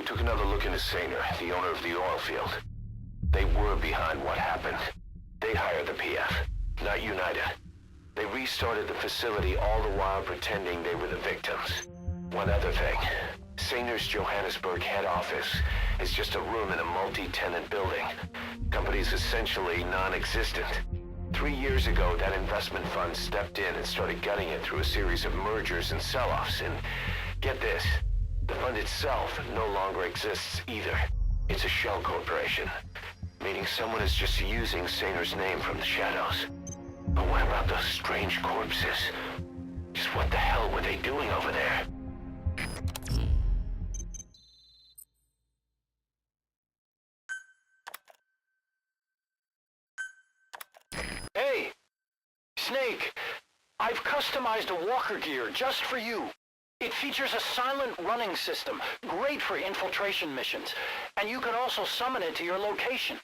took another look into Sainer, the owner of the oil field. They were behind what happened. They hired the PF, not United. They restarted the facility all the while pretending they were the victims. One other thing. Sainer's Johannesburg head office is just a room in a multi-tenant building. Company's essentially non-existent. 3 years ago, that investment fund stepped in and started gutting it through a series of mergers and sell-offs. And get this, the fund itself no longer exists either. It's a shell corporation, meaning someone is just using Sainer's name from the shadows. But what about those strange corpses? Just what the hell were they doing over there? Hey, Snake, I've customized a walker gear just for you. It features a silent running system, great for infiltration missions, and you can also summon it to your location.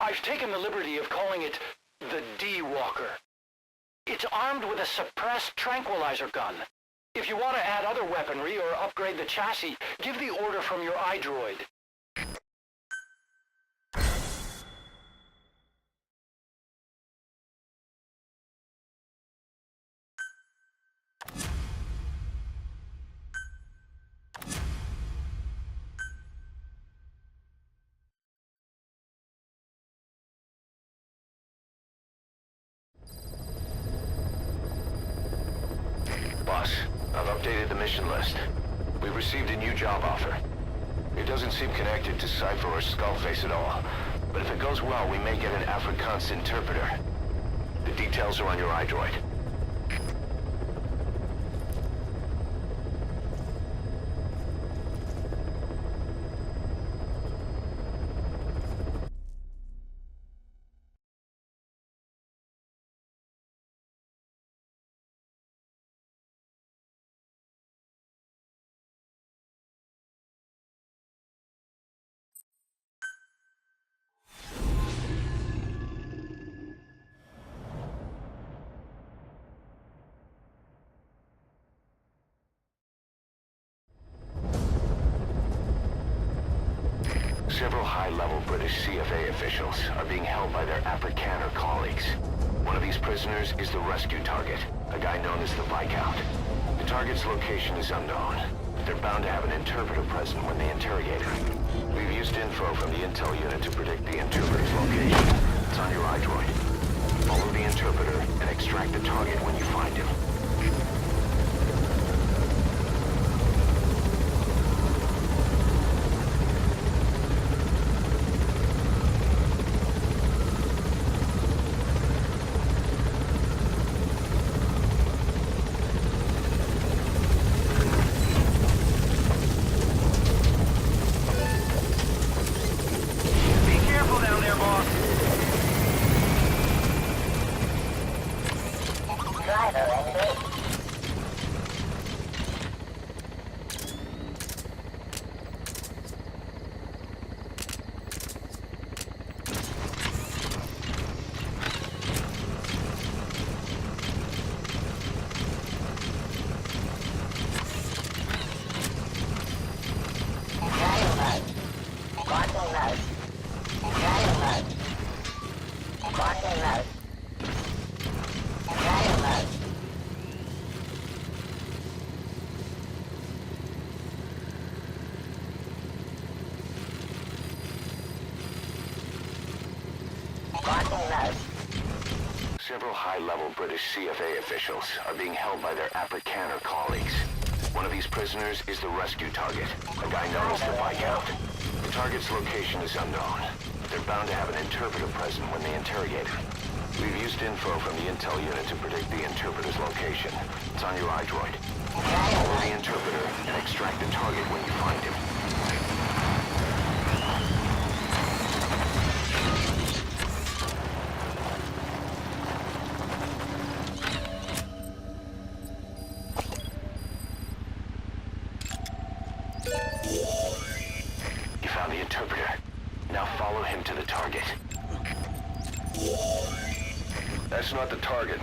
I've taken the liberty of calling it the D-Walker. It's armed with a suppressed tranquilizer gun. If you want to add other weaponry or upgrade the chassis, give the order from your iDroid. Boss, I've updated the mission list. We've received a new job offer. It doesn't seem connected to Cypher or Skullface at all, but if it goes well, we may get an Afrikaans interpreter. The details are on your iDroid. Several high-level British CFA officials are being held by their Afrikaner colleagues. One of these prisoners is the rescue target, a guy known as the Viscount. The target's location is unknown, but they're bound to have an interpreter present when they interrogate him. We've used info from the intel unit to predict the interpreter's location. It's on your iDroid. Follow the interpreter and extract the target when you find him. Several high-level British CFA officials are being held by their Afrikaner colleagues. One of these prisoners is the rescue target, a guy known as the Viscount. The target's location is unknown, but they're bound to have an interpreter present when they interrogate him. We've used info from the intel unit to predict the interpreter's location. It's on your iDroid. Follow the interpreter and extract the target when you find him. You found the interpreter. Now follow him to the target. That's not the target.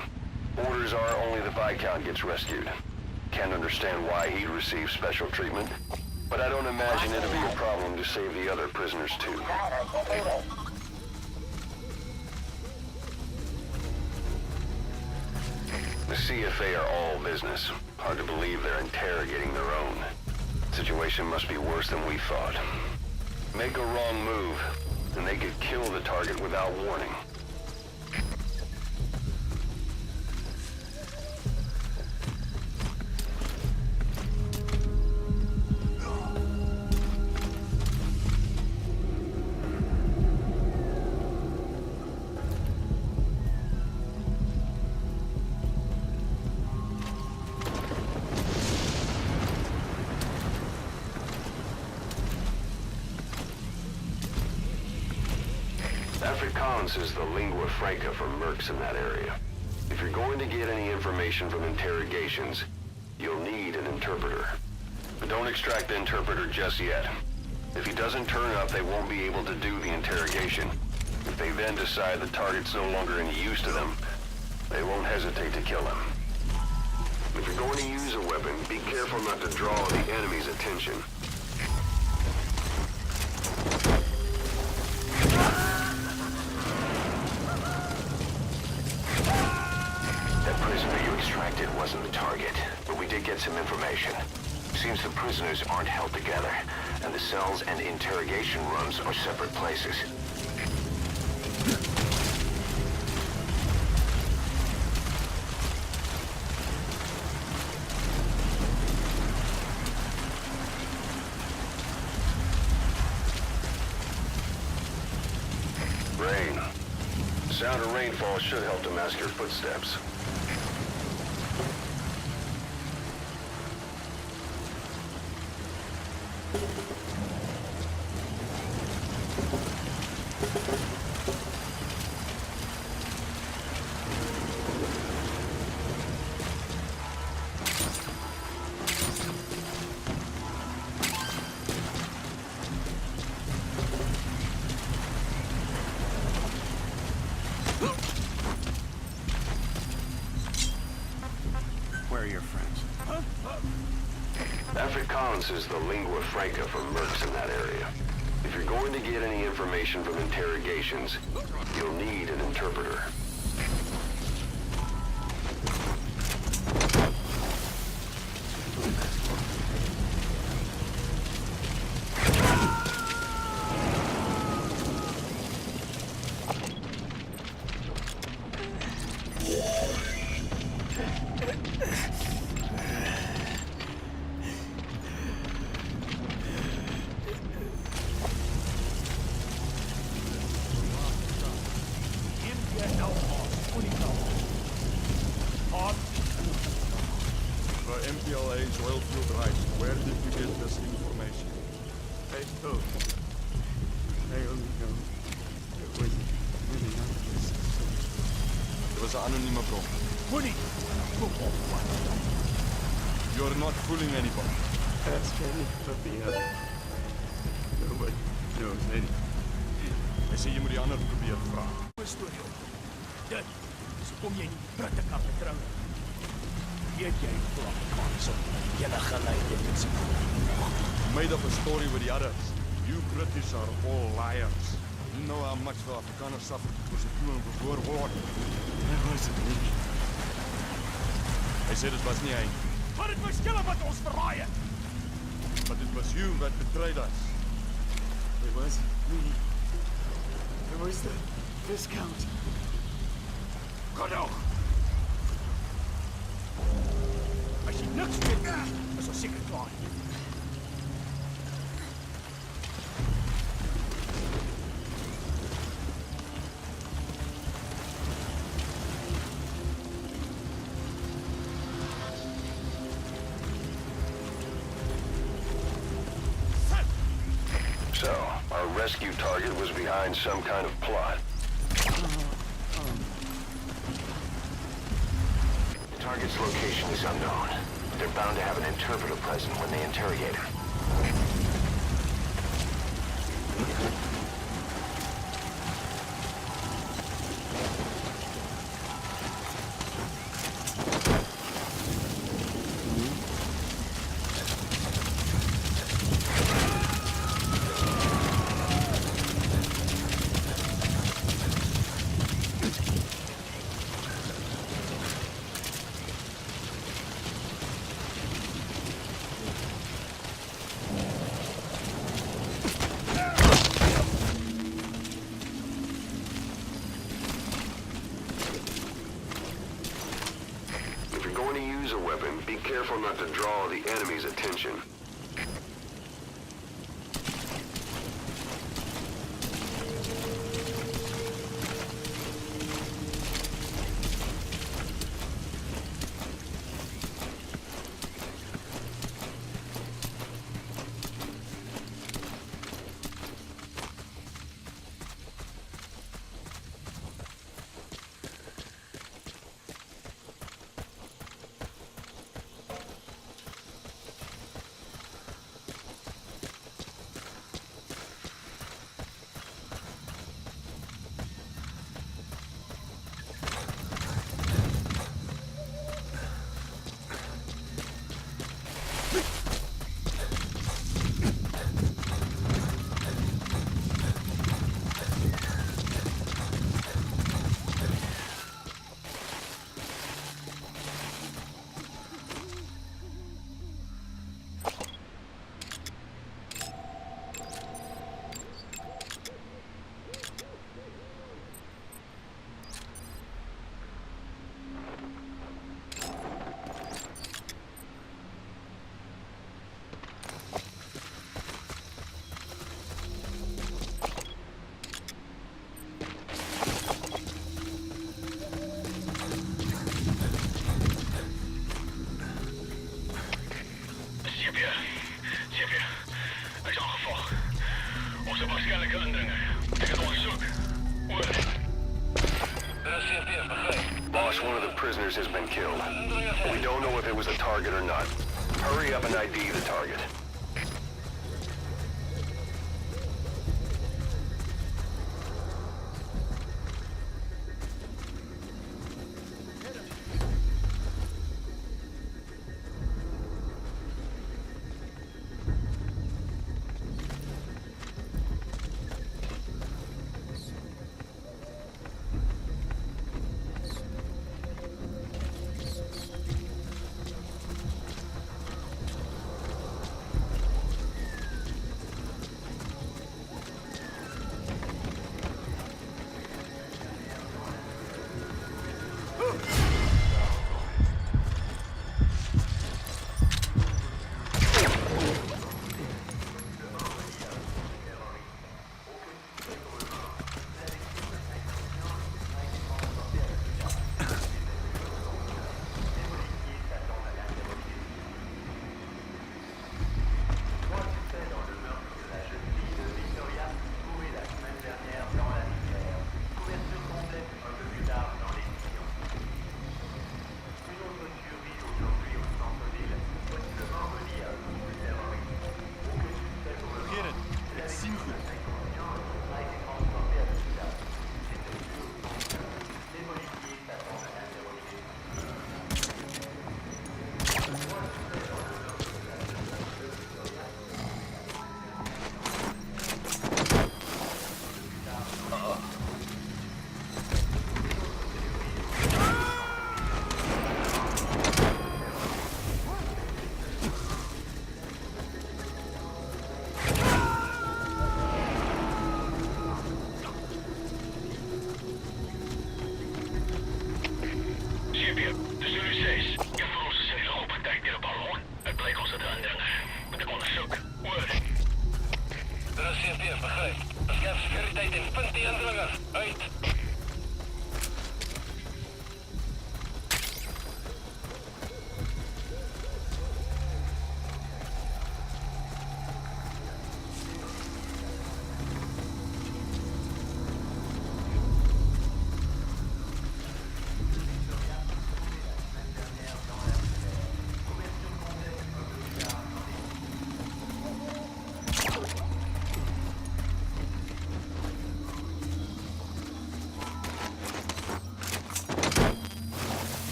Orders are only the Viscount gets rescued. Can't understand why he received special treatment. But I don't imagine it'll be a problem to save the other prisoners too. The CFA are all business. Hard to believe they're interrogating their own. Situation must be worse than we thought. Make a wrong move, and they could kill the target without warning. Afrikaans is the lingua franca for mercs in that area. If you're going to get any information from interrogations, you'll need an interpreter. But don't extract the interpreter just yet. If he doesn't turn up, they won't be able to do the interrogation. If they then decide the target's no longer any use to them, they won't hesitate to kill him. If you're going to use a weapon, be careful not to draw the enemy's attention. Extracted wasn't the target, but we did get some information. Seems the prisoners aren't held together, and the cells and interrogation rooms are separate places. Rain. The sound of rainfall should help to mask your footsteps. Where are your friends? Afrikaans is the lingua franca for mercs in that area. If you're going to get any information from interrogations, you'll need an interpreter. m3etal's oil field rice. Where did you get this information? I don't. I only know it was really nice. Dit was 'n anonieme bron. Moenie! Kom op, man. You're not fooling anybody. Ask any of the other. Nobody knows any. Ek sê jy moet die ander probeer vra. Storie. Dit is kom jy nie pritte kan vertrou. Weet jy klap kans op julle geleide dit. Made up a story with the others. You British are all liars. You know how much the Afrikaners suffered because of you and before war. Dit was het nie. Hy sê dit was nie hy. Maar dit was julle wat ons verraai het. But it was you that betrayed us. It wasn't me. It was the discount. Genoeg! As jy niks weet, is ons seker klaar. So, our rescue target was behind some kind of plot. The target's location is unknown. They're bound to have an interpreter present when they interrogate him. Be careful not to draw the enemy's attention. Boss, one of the prisoners has been killed. We don't know if it was a target or not. Hurry up and ID the target.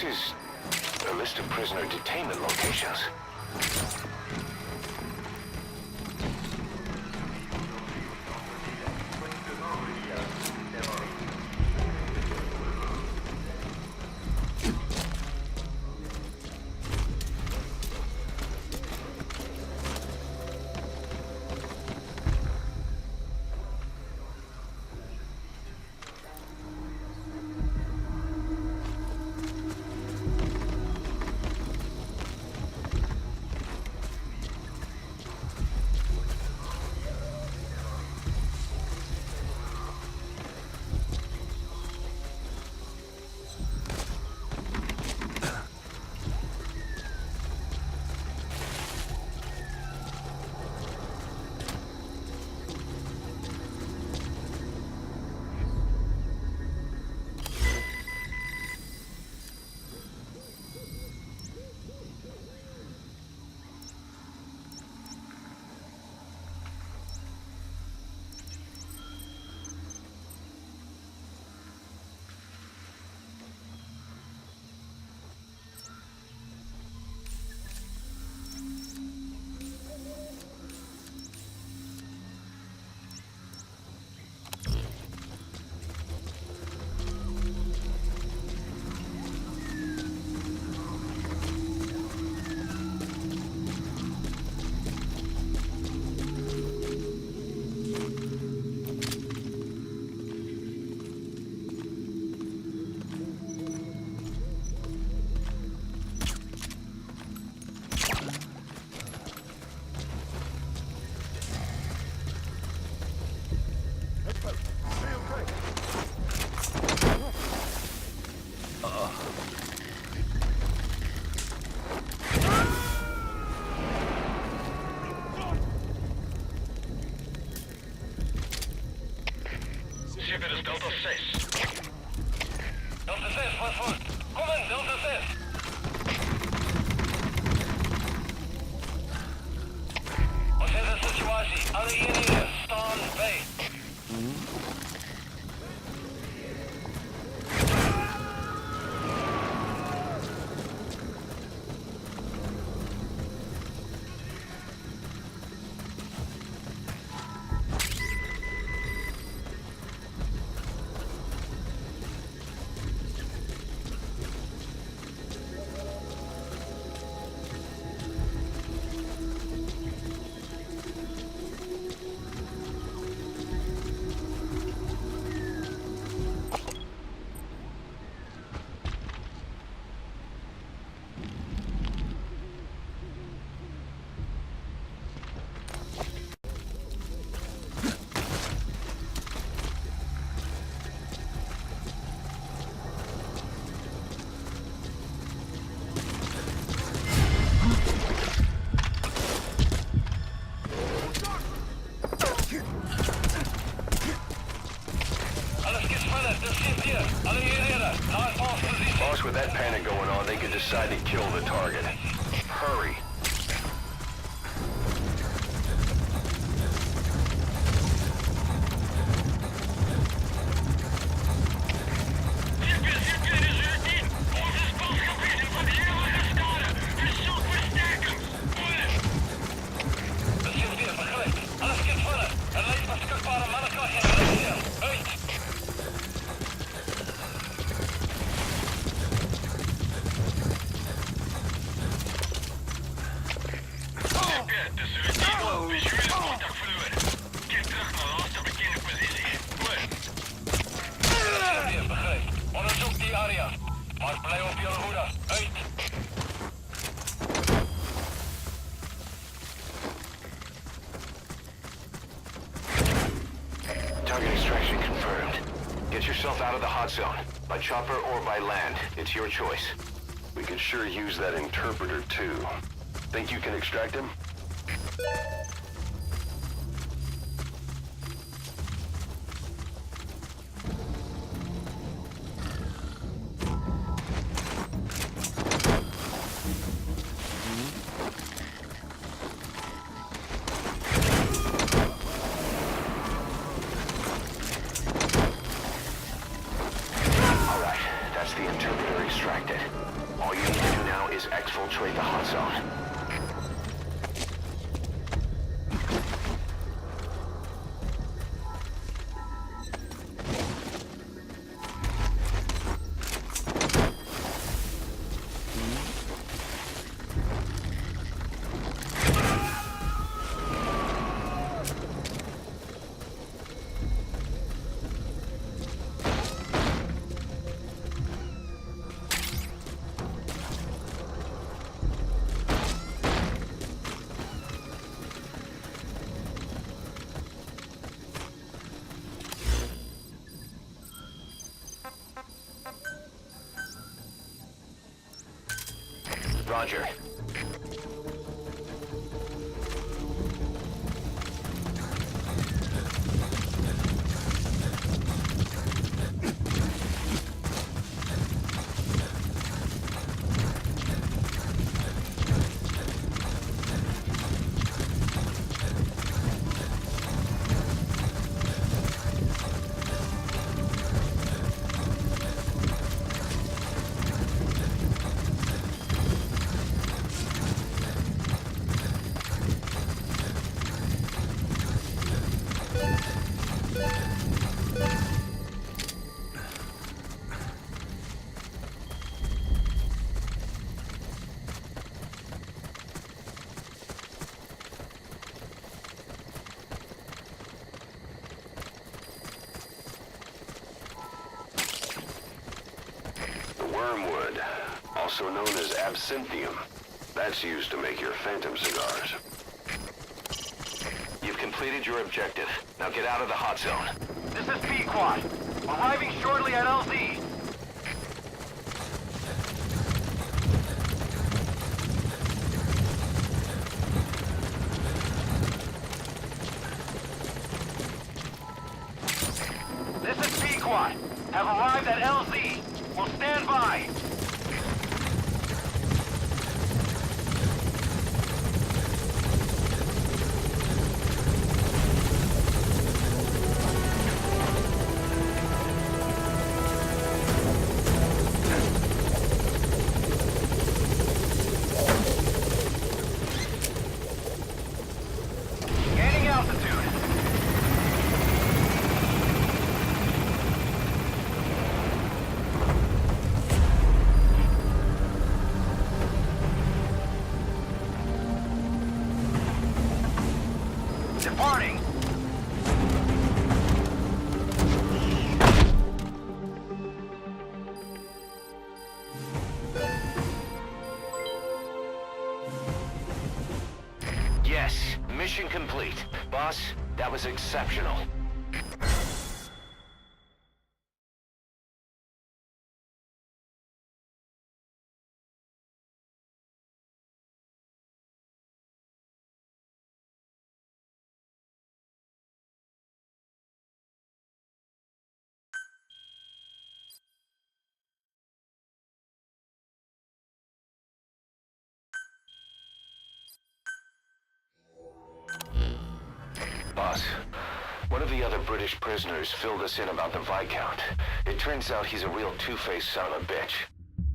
This is a list of prisoner detainment locations. Dit is Delta 6. Delta 6, wat voor? Kom in, Delta 6. Wat is de situatie? Alle eenheden staan bij. Boss, with that panic going on, they could decide to kill the target. Hurry. Target extraction confirmed. Get yourself out of the hot zone. By chopper or by land. It's your choice. We could sure use that interpreter too. Think you can extract him? has the interpreter extracted. All you need to do now is exfiltrate the hot zone. Roger. Wormwood, also known as absinthium. That's used to make your phantom cigars. You've completed your objective. Now get out of the hot zone. This is P-Quad. Arriving shortly at LZ. This is P-Quad. Have arrived at LZ. We'll stand by. Gaining altitude. Departing. Yes, mission complete. Boss, that was exceptional. Boss, one of the other British prisoners filled us in about the Viscount. It turns out he's a real two-faced son of a bitch.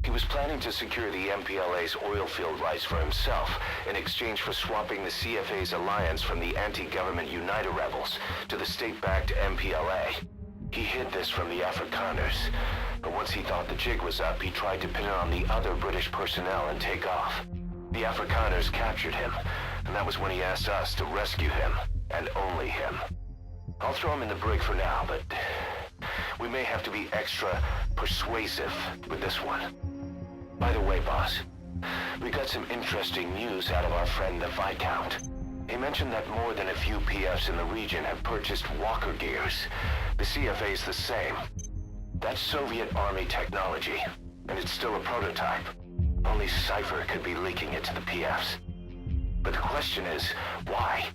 He was planning to secure the MPLA's oil field rights for himself in exchange for swapping the CFA's alliance from the anti-government United rebels to the state-backed MPLA. He hid this from the Afrikaners, but once he thought the jig was up, he tried to pin it on the other British personnel and take off. The Afrikaners captured him, and that was when he asked us to rescue him. And only him. I'll throw him in the brig for now, but we may have to be extra persuasive with this one. By the way, boss, we got some interesting news out of our friend the Viscount. He mentioned that more than a few PFs in the region have purchased walker gears. The CFA's the same. That's Soviet Army technology, and it's still a prototype. Only Cypher could be leaking it to the PFs. But the question is, why?